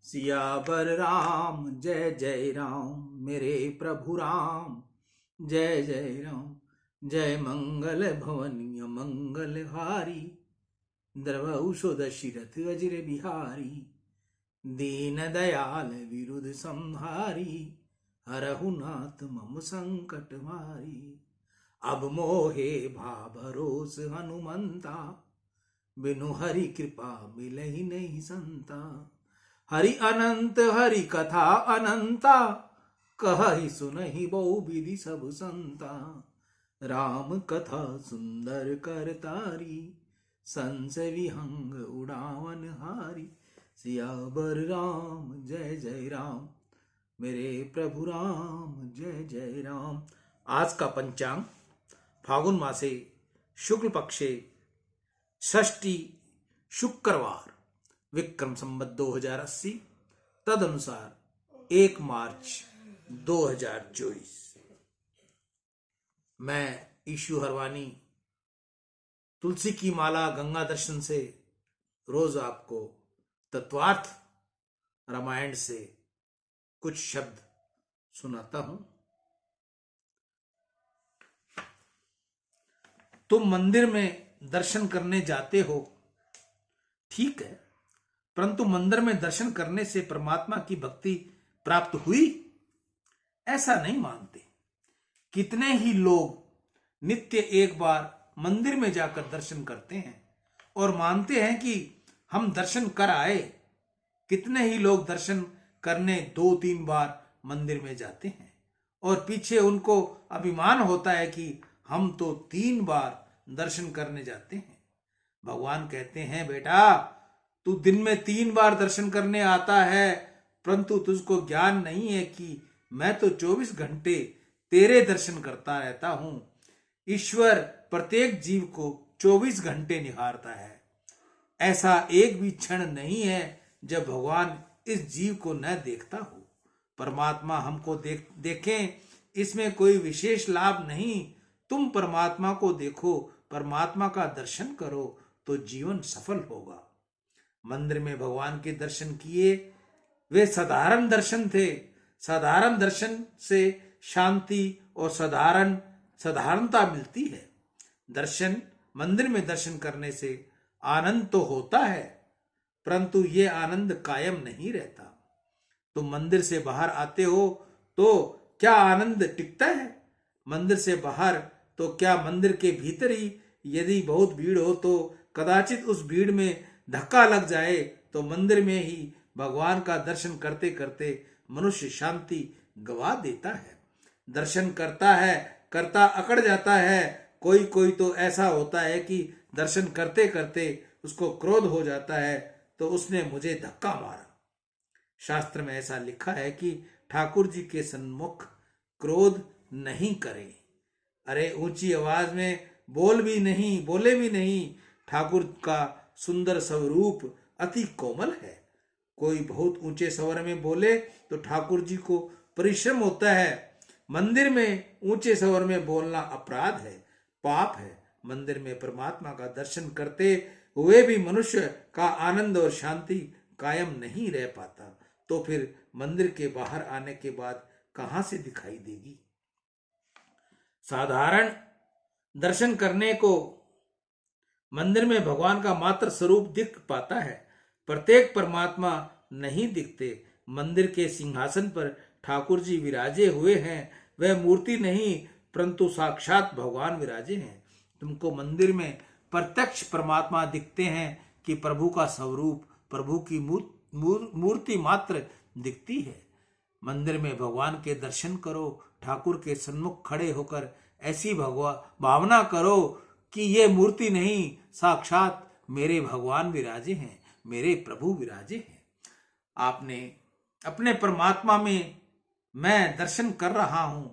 सियावर राम जय जय राम, मेरे प्रभु राम जय जय राम। जय मंगल भवनीय मंगल हारी, द्रवहुसो दशरथ अजिर बिहारी। दीन दयाल विरुद्ध संहारी, हरहु नाथ मम संकट मारी। अब मोहे भा भरोस हनुमंता, बिनु हरि कृपा मिलहि नहीं संता। हरि अनंत हरि कथा अनंता, कहहि सुनहि बहु विधि सब संता। राम कथा सुंदर करतारी, संस विहंग उड़ावन हारी। सियावर राम जय जय राम, मेरे प्रभु राम जय जय राम। आज का पंचांग फागुन मासे शुक्ल पक्षे षष्ठी शुक्रवार, विक्रम संवत 2080, तदनुसार 1 मार्च 2024। मैं ईशु हरवानी तुलसी की माला गंगा दर्शन से रोज आपको तत्वार्थ रामायण से कुछ शब्द सुनाता हूं। तुम मंदिर में दर्शन करने जाते हो, ठीक है, परंतु मंदिर में दर्शन करने से परमात्मा की भक्ति प्राप्त हुई, ऐसा नहीं मानते। कितने ही लोग नित्य एक बार मंदिर में जाकर दर्शन करते हैं और मानते हैं कि हम दर्शन कर आए। कितने ही लोग दर्शन करने 2-3 बार मंदिर में जाते हैं और पीछे उनको अभिमान होता है कि हम तो 3 बार दर्शन करने जाते हैं। भगवान कहते हैं, बेटा तू दिन में 3 बार दर्शन करने आता है, परंतु तुझको ज्ञान नहीं है कि मैं तो 24 घंटे तेरे दर्शन करता रहता हूं। ईश्वर प्रत्येक जीव को 24 घंटे निहारता है। ऐसा एक भी क्षण नहीं है जब भगवान इस जीव को न देखता हो। परमात्मा हमको देखें, इसमें कोई विशेष लाभ नहीं। तुम परमात्मा को देखो, परमात्मा का दर्शन करो तो जीवन सफल होगा। मंदिर में भगवान के दर्शन किए, वे साधारण दर्शन थे। साधारण दर्शन से शांति और साधारणता मिलती है। मंदिर में दर्शन करने से आनंद तो होता है, परंतु ये आनंद कायम नहीं रहता। तुम मंदिर से बाहर आते हो तो क्या आनंद टिकता है? मंदिर से बाहर तो क्या मंदिर के भीतर ही यदि बहुत भीड़ हो तो कदाचित उस भीड़ में धक्का लग जाए तो मंदिर में ही भगवान का दर्शन करते करते मनुष्य शांति गवा देता है। दर्शन करता अकड़ जाता है। कोई तो ऐसा होता है कि दर्शन करते करते उसको क्रोध हो जाता है तो उसने मुझे धक्का मारा। शास्त्र में ऐसा लिखा है कि ठाकुर जी के सन्मुख क्रोध नहीं करें। अरे ऊंची आवाज में बोले भी नहीं। ठाकुर का सुंदर स्वरूप अति कोमल है। कोई बहुत ऊंचे स्वर में बोले तो ठाकुर जी को परिश्रम होता है। मंदिर में ऊंचे स्वर में बोलना अपराध है, पाप है। मंदिर में परमात्मा का दर्शन करते हुए भी मनुष्य का आनंद और शांति कायम नहीं रह पाता, तो फिर मंदिर के बाहर आने के बाद कहां से दिखाई देगी? साधारण दर्शन करने को मंदिर में भगवान का मात्र स्वरूप दिख पाता है, प्रत्येक परमात्मा नहीं दिखते। मंदिर के सिंहासन पर ठाकुर जी विराजे हुए हैं, वह मूर्ति नहीं परंतु साक्षात भगवान विराजे हैं। तुमको मंदिर में प्रत्यक्ष परमात्मा दिखते हैं कि प्रभु का स्वरूप, प्रभु की मूर्ति मात्र दिखती है। मंदिर में भगवान के दर्शन करो, ठाकुर के सन्मुख खड़े होकर ऐसी भावना करो कि ये मूर्ति नहीं, साक्षात मेरे भगवान विराजे हैं, मेरे प्रभु विराजे हैं। आपने अपने परमात्मा में मैं दर्शन कर रहा हूं,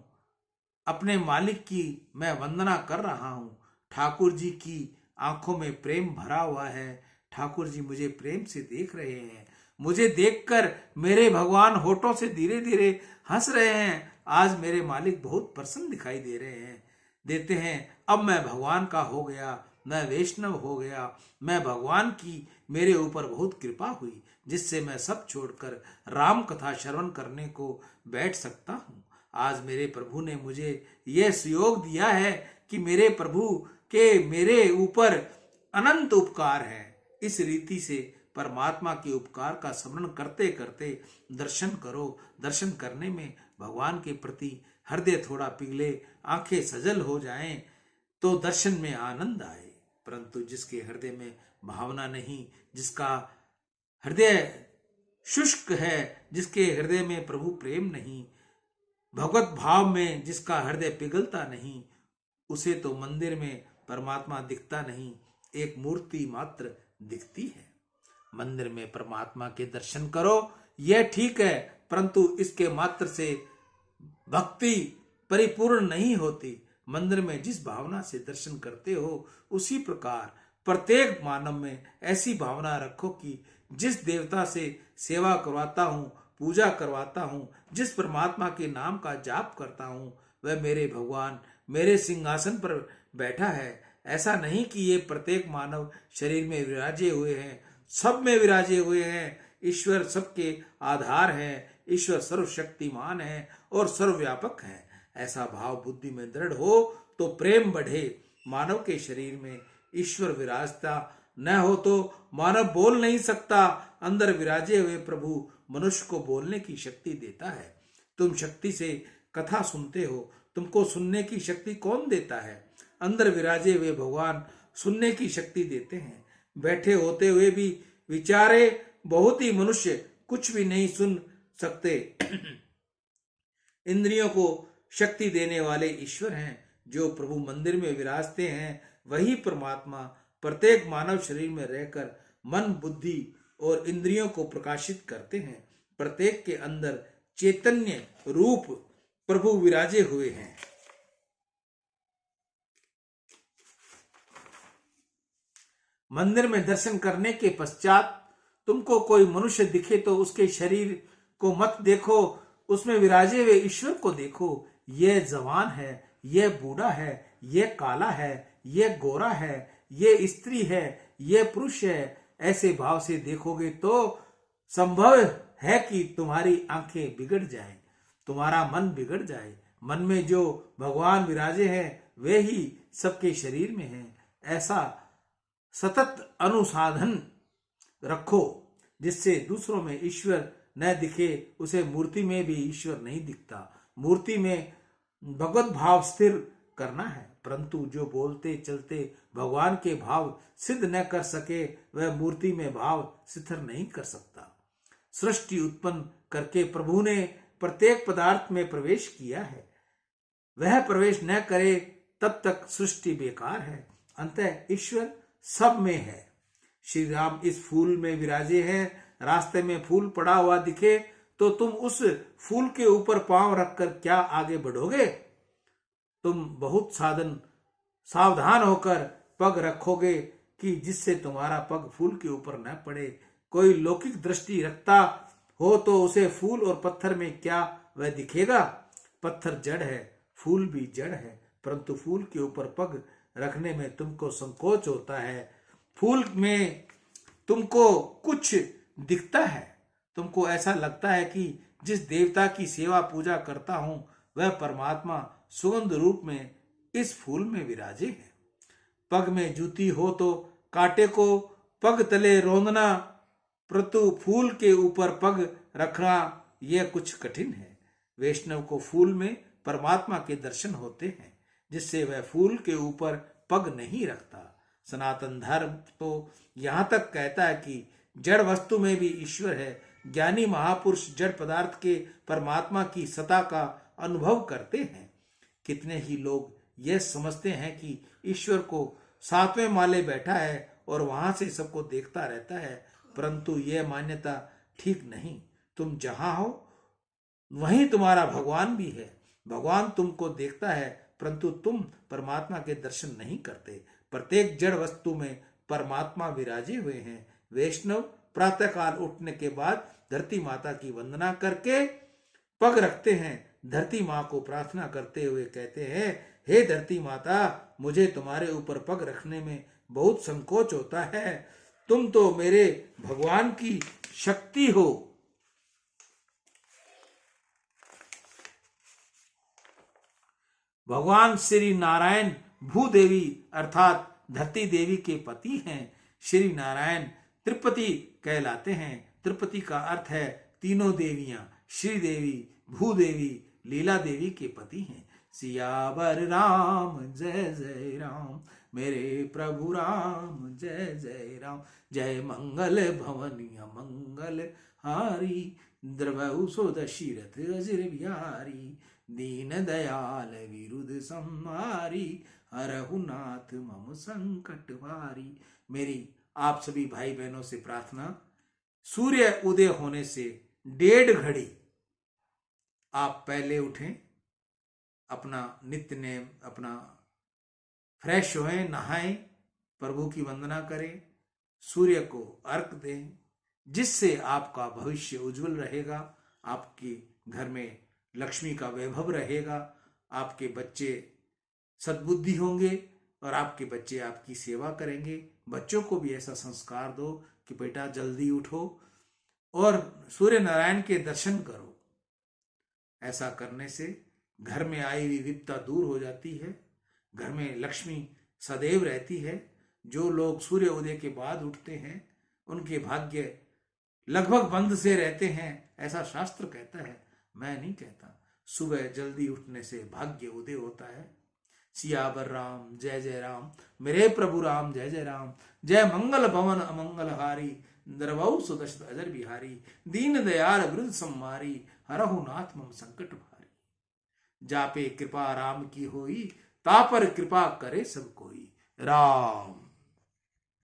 अपने मालिक की मैं वंदना कर रहा हूं। ठाकुर जी की आंखों में प्रेम भरा हुआ है। ठाकुर जी मुझे प्रेम से देख रहे हैं। मुझे देखकर मेरे भगवान होठों से धीरे धीरे हंस रहे हैं। आज मेरे मालिक बहुत प्रसन्न दिखाई देते हैं। अब मैं भगवान का हो गया, मैं वैष्णव हो गया, मैं भगवान की मेरे ऊपर बहुत कृपा हुई, जिससे मैं सब छोड़कर राम कथा श्रवण करने को बैठ सकता हूँ। आज मेरे प्रभु ने मुझे यह सुयोग दिया है कि मेरे प्रभु के मेरे ऊपर अनंत उपकार है। इस रीति से परमात्मा के उपकार का स्मरण करते करते दर्शन करो। दर्शन करने में भगवान के प्रति हृदय थोड़ा पिघले, आंखें सजल हो जाएं तो दर्शन में आनंद आए। परंतु जिसके हृदय में भावना नहीं, जिसका हृदय शुष्क है, जिसके हृदय में प्रभु प्रेम नहीं, भगवत भाव में जिसका हृदय पिघलता नहीं, उसे तो मंदिर में परमात्मा दिखता नहीं, एक मूर्ति मात्र दिखती है। मंदिर में परमात्मा के दर्शन करो, यह ठीक है, परंतु इसके मात्र से भक्ति परिपूर्ण नहीं होती। मंदिर में जिस भावना से दर्शन करते हो, उसी प्रकार प्रत्येक मानव में ऐसी भावना रखो कि जिस देवता से सेवा करवाता हूँ, पूजा करवाता हूँ, जिस परमात्मा के नाम का जाप करता हूँ, वह मेरे भगवान मेरे सिंहासन पर बैठा है। ऐसा नहीं कि ये प्रत्येक मानव शरीर में विराजे हुए हैं, सब में विराजे हुए हैं। ईश्वर सबके आधार है, ईश्वर सर्वशक्तिमान है और सर्वव्यापक है। ऐसा भाव बुद्धि में दृढ़ हो तो प्रेम बढ़े। मानव के शरीर में ईश्वर विराजता न हो तो मानव बोल नहीं सकता। अंदर विराजे हुए प्रभु मनुष्य को बोलने की शक्ति देता है। तुम शक्ति से कथा सुनते हो, तुमको सुनने की शक्ति कौन देता है? अंदर विराजे हुए भगवान सुनने की शक्ति देते हैं। बैठे होते हुए भी विचारे बहुत ही मनुष्य कुछ भी नहीं सुन सकते। इंद्रियों को शक्ति देने वाले ईश्वर हैं। जो प्रभु मंदिर में विराजते हैं, वही परमात्मा प्रत्येक मानव शरीर में रहकर मन, बुद्धि और इंद्रियों को प्रकाशित करते हैं। प्रत्येक के अंदर चैतन्य रूप प्रभु विराजे हुए हैं। मंदिर में दर्शन करने के पश्चात तुमको कोई मनुष्य दिखे तो उसके शरीर को मत देखो, उसमें विराजे हुए ईश्वर को देखो। यह जवान है, यह बूढ़ा है, यह काला है, यह गोरा है, यह स्त्री है, यह पुरुष है। ऐसे भाव से देखोगे तो संभव है कि तुम्हारी आंखें बिगड़ जाए, तुम्हारा मन बिगड़ जाए। मन में जो भगवान विराजे हैं वे ही सबके शरीर में हैं। ऐसा सतत अनुसाधन रखो जिससे दूसरों में ईश्वर न दिखे। उसे मूर्ति में भी ईश्वर नहीं दिखता। मूर्ति में भगवत भाव स्थिर करना है, परंतु जो बोलते चलते भगवान के भाव सिद्ध न कर सके, वह मूर्ति में भाव स्थिर नहीं कर सकता। सृष्टि उत्पन्न करके प्रभु ने प्रत्येक पदार्थ में प्रवेश किया है। वह प्रवेश न करे तब तक सृष्टि बेकार है। अंतः ईश्वर सब में है। श्री राम इस फूल में विराजे हैं। रास्ते में फूल पड़ा हुआ दिखे तो तुम उस फूल के ऊपर पांव रखकर क्या आगे बढ़ोगे? तुम बहुत सावधान होकर पग रखोगे कि जिससे तुम्हारा पग फूल के ऊपर न पड़े। कोई लौकिक दृष्टि रखता हो तो उसे फूल और पत्थर में क्या वह दिखेगा? पत्थर जड़ है, फूल भी जड़ है, परंतु फूल के ऊपर पग रखने में तुमको संकोच होता है। फूल में तुमको कुछ दिखता है, तुमको ऐसा लगता है कि जिस देवता की सेवा पूजा करता हूं वह परमात्मा सुगंध रूप में इस फूल में विराजे है। पग में जूती हो तो कांटे को पग तले रौंदना, परंतु फूल के ऊपर पग रखना यह कुछ कठिन है। वैष्णव को फूल में परमात्मा के दर्शन होते हैं, जिससे वह फूल के ऊपर पग नहीं रखता। सनातन धर्म तो यहाँ तक कहता है कि जड़ वस्तु में भी ईश्वर है। ज्ञानी महापुरुष जड़ पदार्थ के परमात्मा की सत्ता का अनुभव करते हैं। कितने ही लोग यह समझते हैं कि ईश्वर को 7वें माले बैठा है और वहां से सबको देखता रहता है, परंतु यह मान्यता ठीक नहीं। तुम जहां हो वहीं तुम्हारा भगवान भी है। भगवान तुमको देखता है, परंतु तुम परमात्मा के दर्शन नहीं करते। प्रत्येक जड़ वस्तु में परमात्मा विराजे हुए हैं। वैष्णव प्रातःकाल उठने के बाद धरती माता की वंदना करके पग रखते हैं। धरती माँ को प्रार्थना करते हुए कहते हैं, हे धरती माता, मुझे तुम्हारे ऊपर पग रखने में बहुत संकोच होता है। तुम तो मेरे भगवान की शक्ति हो। भगवान श्री नारायण भूदेवी अर्थात धरती देवी के पति हैं। श्री नारायण त्रिपति कहलाते हैं। त्रिपति का अर्थ है तीनों देवियां। श्री देवी, भूदेवी, लीला देवी के पति हैं। सियावर राम जय जय राम, मेरे प्रभु राम जय जय राम। जय मंगल भवनिया मंगल हारी, द्रवहु सो दशरथ अजिर बिहारी। दीन दयाल विरुद्ध संहारी, हरहु नाथ मम संकट भारी। मेरी आप सभी भाई बहनों से प्रार्थना, सूर्य उदय होने से 1.5 घड़ी आप पहले उठें, अपना नित्य नेम, अपना फ्रेश होएं, नहाएं, प्रभु की वंदना करें, सूर्य को अर्घ दें, जिससे आपका भविष्य उज्जवल रहेगा, आपके घर में लक्ष्मी का वैभव रहेगा, आपके बच्चे सद्बुद्धि होंगे और आपके बच्चे आपकी सेवा करेंगे। बच्चों को भी ऐसा संस्कार दो कि बेटा जल्दी उठो और सूर्य नारायण के दर्शन करो। ऐसा करने से घर में आई हुई विपदा दूर हो जाती है, घर में लक्ष्मी सदैव रहती है। जो लोग सूर्य उदय के बाद उठते हैं उनके भाग्य लगभग बंद से रहते हैं, ऐसा शास्त्र कहता है, मैं नहीं कहता। सुबह जल्दी उठने से भाग्य उदय होता है। सियावर राम जय जय राम, मेरे प्रभु राम जय जय राम। जय मंगल भवन अमंगल हारी, द्रवहु सो दशरथ अजर बिहारी। दीन दयाल वृद्ध संहारी, हरहु नाथ मम संकट भारी। जापे कृपा राम की होई, तापर कृपा करे सब कोई। राम।